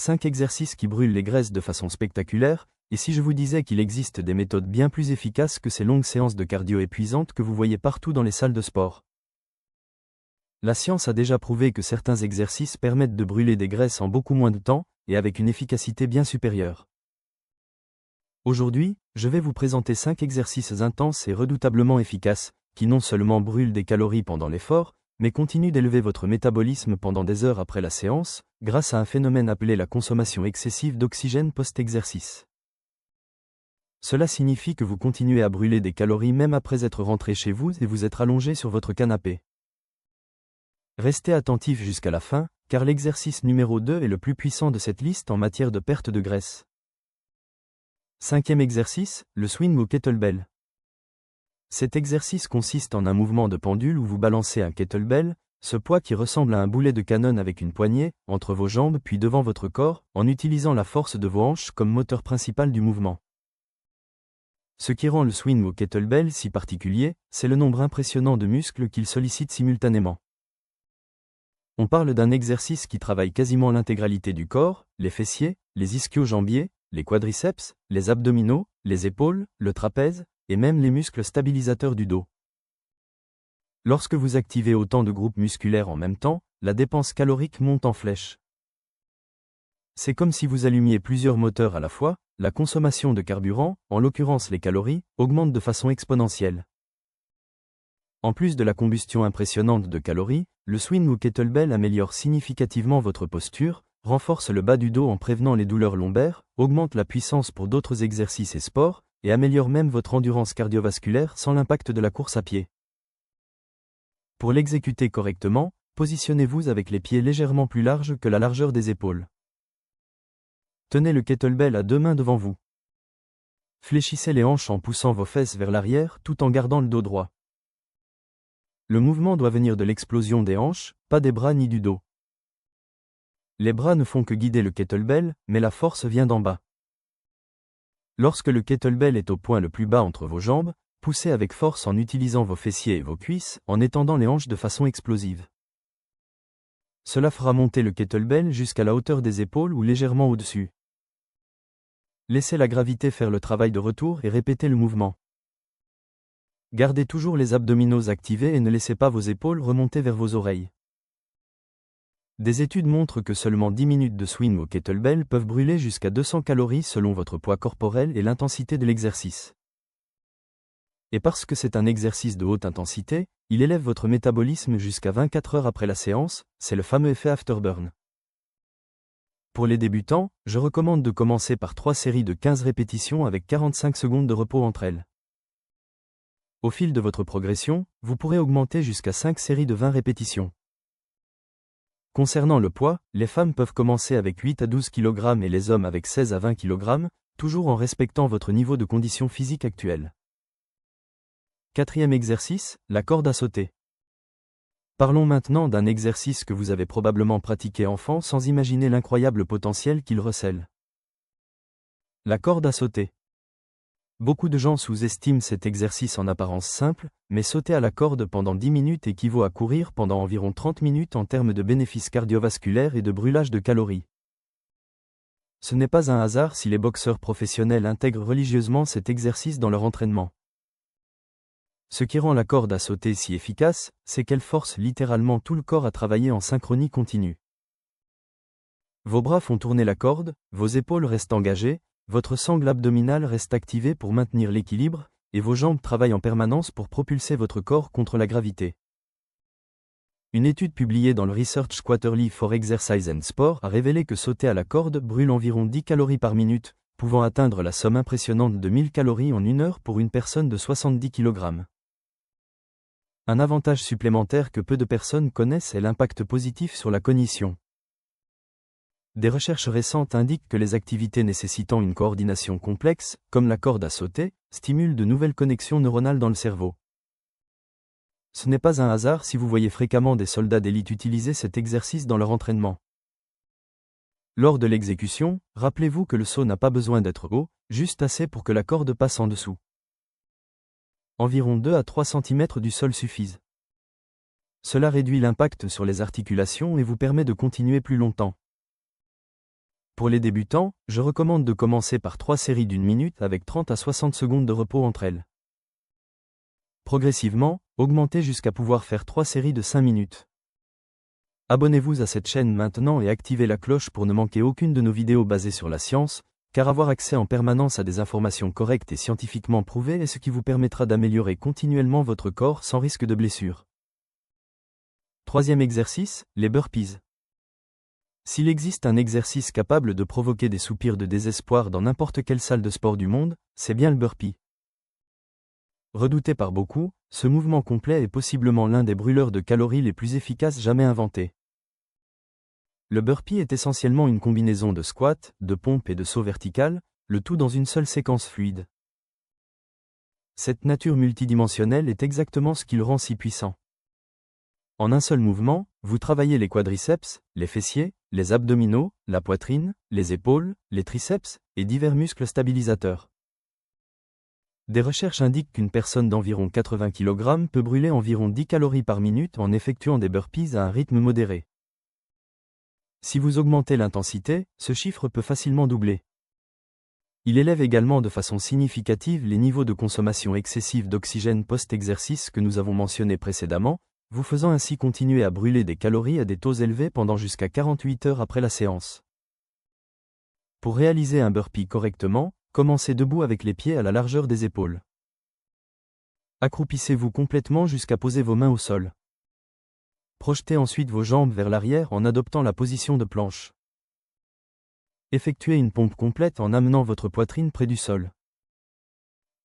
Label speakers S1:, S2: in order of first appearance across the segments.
S1: 5 exercices qui brûlent les graisses de façon spectaculaire, et si je vous disais qu'il existe des méthodes bien plus efficaces que ces longues séances de cardio épuisantes que vous voyez partout dans les salles de sport. La science a déjà prouvé que certains exercices permettent de brûler des graisses en beaucoup moins de temps, et avec une efficacité bien supérieure. Aujourd'hui, je vais vous présenter 5 exercices intenses et redoutablement efficaces, qui non seulement brûlent des calories pendant l'effort, mais continuent d'élever votre métabolisme pendant des heures après la séance, grâce à un phénomène appelé la consommation excessive d'oxygène post-exercice. Cela signifie que vous continuez à brûler des calories même après être rentré chez vous et vous être allongé sur votre canapé. Restez attentif jusqu'à la fin, car l'exercice numéro 2 est le plus puissant de cette liste en matière de perte de graisse. 5e exercice, le swing au kettlebell. Cet exercice consiste en un mouvement de pendule où vous balancez un kettlebell, ce poids qui ressemble à un boulet de canon avec une poignée, entre vos jambes puis devant votre corps, en utilisant la force de vos hanches comme moteur principal du mouvement. Ce qui rend le swing au kettlebell si particulier, c'est le nombre impressionnant de muscles qu'il sollicite simultanément. On parle d'un exercice qui travaille quasiment l'intégralité du corps, les fessiers, les ischio-jambiers, les quadriceps, les abdominaux, les épaules, le trapèze, et même les muscles stabilisateurs du dos. Lorsque vous activez autant de groupes musculaires en même temps, la dépense calorique monte en flèche. C'est comme si vous allumiez plusieurs moteurs à la fois, la consommation de carburant, en l'occurrence les calories, augmente de façon exponentielle. En plus de la combustion impressionnante de calories, le swing au kettlebell améliore significativement votre posture, renforce le bas du dos en prévenant les douleurs lombaires, augmente la puissance pour d'autres exercices et sports, et améliore même votre endurance cardiovasculaire sans l'impact de la course à pied. Pour l'exécuter correctement, positionnez-vous avec les pieds légèrement plus larges que la largeur des épaules. Tenez le kettlebell à 2 mains devant vous. Fléchissez les hanches en poussant vos fesses vers l'arrière tout en gardant le dos droit. Le mouvement doit venir de l'explosion des hanches, pas des bras ni du dos. Les bras ne font que guider le kettlebell, mais la force vient d'en bas. Lorsque le kettlebell est au point le plus bas entre vos jambes, poussez avec force en utilisant vos fessiers et vos cuisses, en étendant les hanches de façon explosive. Cela fera monter le kettlebell jusqu'à la hauteur des épaules ou légèrement au-dessus. Laissez la gravité faire le travail de retour et répétez le mouvement. Gardez toujours les abdominaux activés et ne laissez pas vos épaules remonter vers vos oreilles. Des études montrent que seulement 10 minutes de swing au kettlebell peuvent brûler jusqu'à 200 calories selon votre poids corporel et l'intensité de l'exercice. Et parce que c'est un exercice de haute intensité, il élève votre métabolisme jusqu'à 24 heures après la séance, c'est le fameux effet afterburn. Pour les débutants, je recommande de commencer par 3 séries de 15 répétitions avec 45 secondes de repos entre elles. Au fil de votre progression, vous pourrez augmenter jusqu'à 5 séries de 20 répétitions. Concernant le poids, les femmes peuvent commencer avec 8 à 12 kg et les hommes avec 16 à 20 kg, toujours en respectant votre niveau de condition physique actuel. 4e exercice, la corde à sauter. Parlons maintenant d'un exercice que vous avez probablement pratiqué enfant sans imaginer l'incroyable potentiel qu'il recèle. La corde à sauter. Beaucoup de gens sous-estiment cet exercice en apparence simple, mais sauter à la corde pendant 10 minutes équivaut à courir pendant environ 30 minutes en termes de bénéfices cardiovasculaires et de brûlage de calories. Ce n'est pas un hasard si les boxeurs professionnels intègrent religieusement cet exercice dans leur entraînement. Ce qui rend la corde à sauter si efficace, c'est qu'elle force littéralement tout le corps à travailler en synchronie continue. Vos bras font tourner la corde, vos épaules restent engagées, votre sangle abdominale reste activée pour maintenir l'équilibre, et vos jambes travaillent en permanence pour propulser votre corps contre la gravité. Une étude publiée dans le Research Quarterly for Exercise and Sport a révélé que sauter à la corde brûle environ 10 calories par minute, pouvant atteindre la somme impressionnante de 1000 calories en 1 heure pour une personne de 70 kg. Un avantage supplémentaire que peu de personnes connaissent est l'impact positif sur la cognition. Des recherches récentes indiquent que les activités nécessitant une coordination complexe, comme la corde à sauter, stimulent de nouvelles connexions neuronales dans le cerveau. Ce n'est pas un hasard si vous voyez fréquemment des soldats d'élite utiliser cet exercice dans leur entraînement. Lors de l'exécution, rappelez-vous que le saut n'a pas besoin d'être haut, juste assez pour que la corde passe en dessous. Environ 2 à 3 cm du sol suffisent. Cela réduit l'impact sur les articulations et vous permet de continuer plus longtemps. Pour les débutants, je recommande de commencer par 3 séries d'1 minute avec 30 à 60 secondes de repos entre elles. Progressivement, augmentez jusqu'à pouvoir faire 3 séries de 5 minutes. Abonnez-vous à cette chaîne maintenant et activez la cloche pour ne manquer aucune de nos vidéos basées sur la science, car avoir accès en permanence à des informations correctes et scientifiquement prouvées est ce qui vous permettra d'améliorer continuellement votre corps sans risque de blessure. Troisième exercice, les burpees. S'il existe un exercice capable de provoquer des soupirs de désespoir dans n'importe quelle salle de sport du monde, c'est bien le burpee. Redouté par beaucoup, ce mouvement complet est possiblement l'un des brûleurs de calories les plus efficaces jamais inventés. Le burpee est essentiellement une combinaison de squat, de pompe et de saut vertical, le tout dans une seule séquence fluide. Cette nature multidimensionnelle est exactement ce qui le rend si puissant. En un seul mouvement, vous travaillez les quadriceps, les fessiers, les abdominaux, la poitrine, les épaules, les triceps et divers muscles stabilisateurs. Des recherches indiquent qu'une personne d'environ 80 kg peut brûler environ 10 calories par minute en effectuant des burpees à un rythme modéré. Si vous augmentez l'intensité, ce chiffre peut facilement doubler. Il élève également de façon significative les niveaux de consommation excessive d'oxygène post-exercice que nous avons mentionnés précédemment, vous faisant ainsi continuer à brûler des calories à des taux élevés pendant jusqu'à 48 heures après la séance. Pour réaliser un burpee correctement, commencez debout avec les pieds à la largeur des épaules. Accroupissez-vous complètement jusqu'à poser vos mains au sol. Projetez ensuite vos jambes vers l'arrière en adoptant la position de planche. Effectuez une pompe complète en amenant votre poitrine près du sol.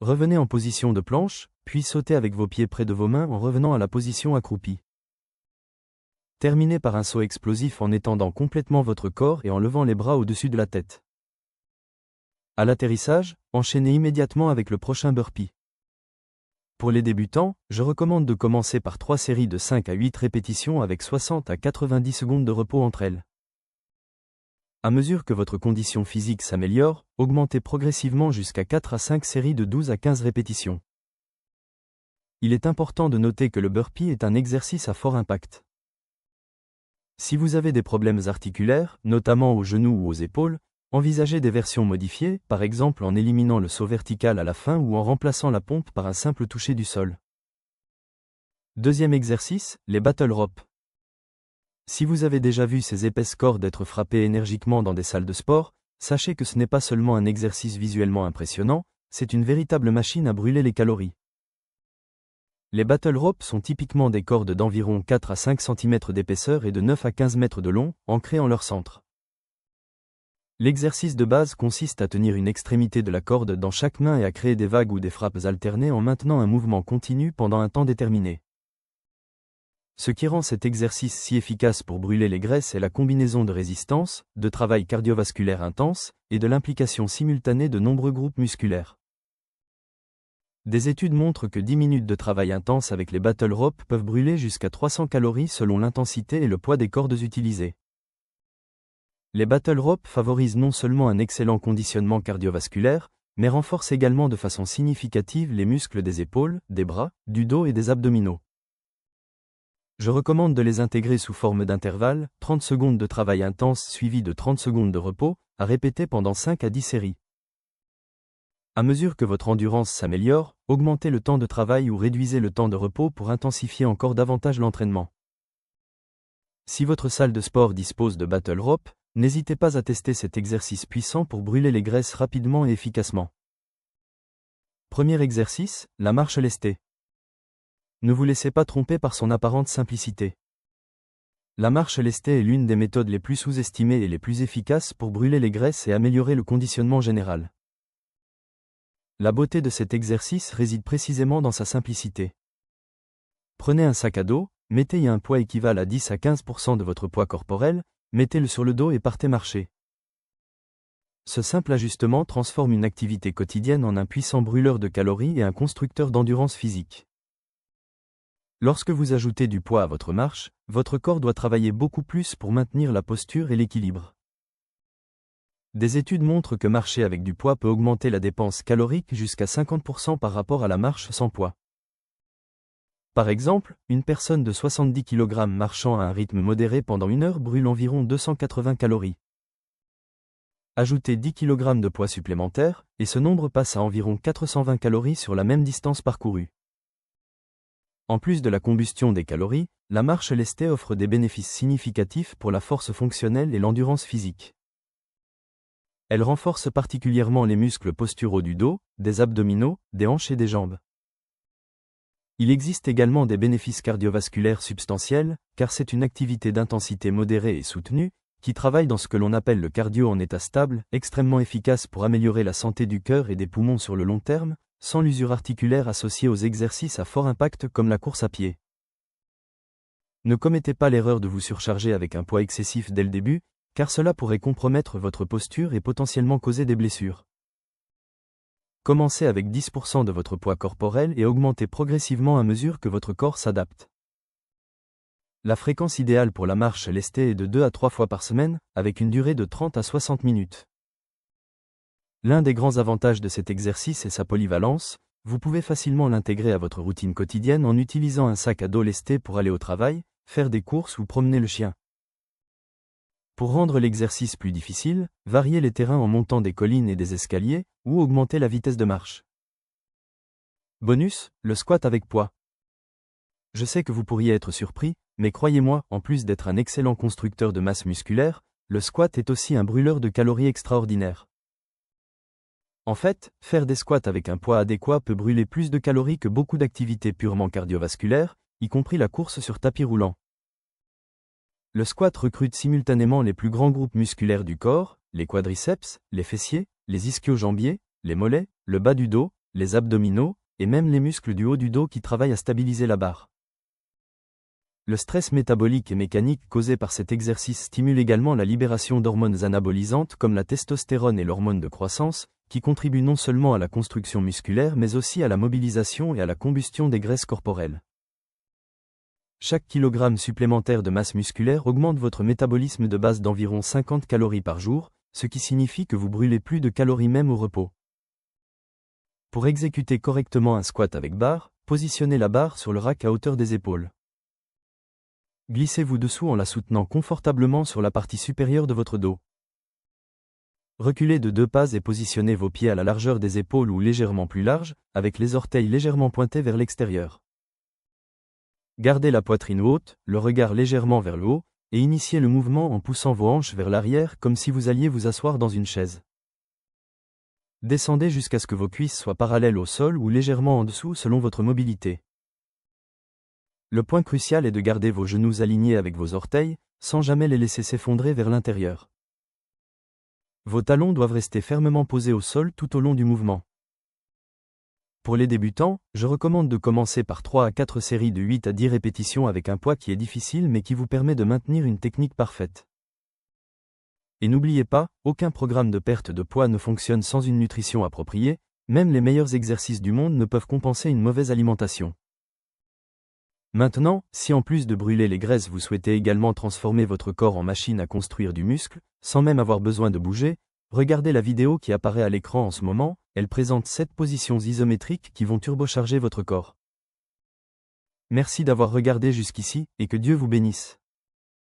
S1: Revenez en position de planche, puis sautez avec vos pieds près de vos mains en revenant à la position accroupie. Terminez par un saut explosif en étendant complètement votre corps et en levant les bras au-dessus de la tête. À l'atterrissage, enchaînez immédiatement avec le prochain burpee. Pour les débutants, je recommande de commencer par 3 séries de 5 à 8 répétitions avec 60 à 90 secondes de repos entre elles. À mesure que votre condition physique s'améliore, augmentez progressivement jusqu'à 4 à 5 séries de 12 à 15 répétitions. Il est important de noter que le burpee est un exercice à fort impact. Si vous avez des problèmes articulaires, notamment aux genoux ou aux épaules, envisagez des versions modifiées, par exemple en éliminant le saut vertical à la fin ou en remplaçant la pompe par un simple toucher du sol. Deuxième exercice, les battle ropes. Si vous avez déjà vu ces épaisses cordes être frappées énergiquement dans des salles de sport, sachez que ce n'est pas seulement un exercice visuellement impressionnant, c'est une véritable machine à brûler les calories. Les battle ropes sont typiquement des cordes d'environ 4 à 5 cm d'épaisseur et de 9 à 15 mètres de long, ancrées en leur centre. L'exercice de base consiste à tenir une extrémité de la corde dans chaque main et à créer des vagues ou des frappes alternées en maintenant un mouvement continu pendant un temps déterminé. Ce qui rend cet exercice si efficace pour brûler les graisses est la combinaison de résistance, de travail cardiovasculaire intense, et de l'implication simultanée de nombreux groupes musculaires. Des études montrent que 10 minutes de travail intense avec les battle ropes peuvent brûler jusqu'à 300 calories selon l'intensité et le poids des cordes utilisées. Les battle ropes favorisent non seulement un excellent conditionnement cardiovasculaire, mais renforcent également de façon significative les muscles des épaules, des bras, du dos et des abdominaux. Je recommande de les intégrer sous forme d'intervalles, 30 secondes de travail intense suivi de 30 secondes de repos, à répéter pendant 5 à 10 séries. À mesure que votre endurance s'améliore, augmentez le temps de travail ou réduisez le temps de repos pour intensifier encore davantage l'entraînement. Si votre salle de sport dispose de battle rope, n'hésitez pas à tester cet exercice puissant pour brûler les graisses rapidement et efficacement. Premier exercice, la marche lestée. Ne vous laissez pas tromper par son apparente simplicité. La marche lestée est l'une des méthodes les plus sous-estimées et les plus efficaces pour brûler les graisses et améliorer le conditionnement général. La beauté de cet exercice réside précisément dans sa simplicité. Prenez un sac à dos, mettez-y un poids équivalent à 10 à 15% de votre poids corporel, mettez-le sur le dos et partez marcher. Ce simple ajustement transforme une activité quotidienne en un puissant brûleur de calories et un constructeur d'endurance physique. Lorsque vous ajoutez du poids à votre marche, votre corps doit travailler beaucoup plus pour maintenir la posture et l'équilibre. Des études montrent que marcher avec du poids peut augmenter la dépense calorique jusqu'à 50% par rapport à la marche sans poids. Par exemple, une personne de 70 kg marchant à un rythme modéré pendant 1 heure brûle environ 280 calories. Ajoutez 10 kg de poids supplémentaire, et ce nombre passe à environ 420 calories sur la même distance parcourue. En plus de la combustion des calories, la marche lestée offre des bénéfices significatifs pour la force fonctionnelle et l'endurance physique. Elle renforce particulièrement les muscles posturaux du dos, des abdominaux, des hanches et des jambes. Il existe également des bénéfices cardiovasculaires substantiels, car c'est une activité d'intensité modérée et soutenue, qui travaille dans ce que l'on appelle le cardio en état stable, extrêmement efficace pour améliorer la santé du cœur et des poumons sur le long terme, sans l'usure articulaire associée aux exercices à fort impact comme la course à pied. Ne commettez pas l'erreur de vous surcharger avec un poids excessif dès le début, car cela pourrait compromettre votre posture et potentiellement causer des blessures. Commencez avec 10% de votre poids corporel et augmentez progressivement à mesure que votre corps s'adapte. La fréquence idéale pour la marche lestée est de 2 à 3 fois par semaine, avec une durée de 30 à 60 minutes. L'un des grands avantages de cet exercice est sa polyvalence, vous pouvez facilement l'intégrer à votre routine quotidienne en utilisant un sac à dos lesté pour aller au travail, faire des courses ou promener le chien. Pour rendre l'exercice plus difficile, variez les terrains en montant des collines et des escaliers, ou augmentez la vitesse de marche. Bonus, le squat avec poids. Je sais que vous pourriez être surpris, mais croyez-moi, en plus d'être un excellent constructeur de masse musculaire, le squat est aussi un brûleur de calories extraordinaire. En fait, faire des squats avec un poids adéquat peut brûler plus de calories que beaucoup d'activités purement cardiovasculaires, y compris la course sur tapis roulant. Le squat recrute simultanément les plus grands groupes musculaires du corps, les quadriceps, les fessiers, les ischio-jambiers, les mollets, le bas du dos, les abdominaux, et même les muscles du haut du dos qui travaillent à stabiliser la barre. Le stress métabolique et mécanique causé par cet exercice stimule également la libération d'hormones anabolisantes comme la testostérone et l'hormone de croissance, qui contribuent non seulement à la construction musculaire mais aussi à la mobilisation et à la combustion des graisses corporelles. Chaque kilogramme supplémentaire de masse musculaire augmente votre métabolisme de base d'environ 50 calories par jour, ce qui signifie que vous brûlez plus de calories même au repos. Pour exécuter correctement un squat avec barre, positionnez la barre sur le rack à hauteur des épaules. Glissez-vous dessous en la soutenant confortablement sur la partie supérieure de votre dos. Reculez de 2 pas et positionnez vos pieds à la largeur des épaules ou légèrement plus larges, avec les orteils légèrement pointés vers l'extérieur. Gardez la poitrine haute, le regard légèrement vers le haut, et initiez le mouvement en poussant vos hanches vers l'arrière comme si vous alliez vous asseoir dans une chaise. Descendez jusqu'à ce que vos cuisses soient parallèles au sol ou légèrement en dessous selon votre mobilité. Le point crucial est de garder vos genoux alignés avec vos orteils, sans jamais les laisser s'effondrer vers l'intérieur. Vos talons doivent rester fermement posés au sol tout au long du mouvement. Pour les débutants, je recommande de commencer par 3 à 4 séries de 8 à 10 répétitions avec un poids qui est difficile mais qui vous permet de maintenir une technique parfaite. Et n'oubliez pas, aucun programme de perte de poids ne fonctionne sans une nutrition appropriée, même les meilleurs exercices du monde ne peuvent compenser une mauvaise alimentation. Maintenant, si en plus de brûler les graisses vous souhaitez également transformer votre corps en machine à construire du muscle, sans même avoir besoin de bouger, regardez la vidéo qui apparaît à l'écran en ce moment, elle présente 7 positions isométriques qui vont turbocharger votre corps. Merci d'avoir regardé jusqu'ici, et que Dieu vous bénisse.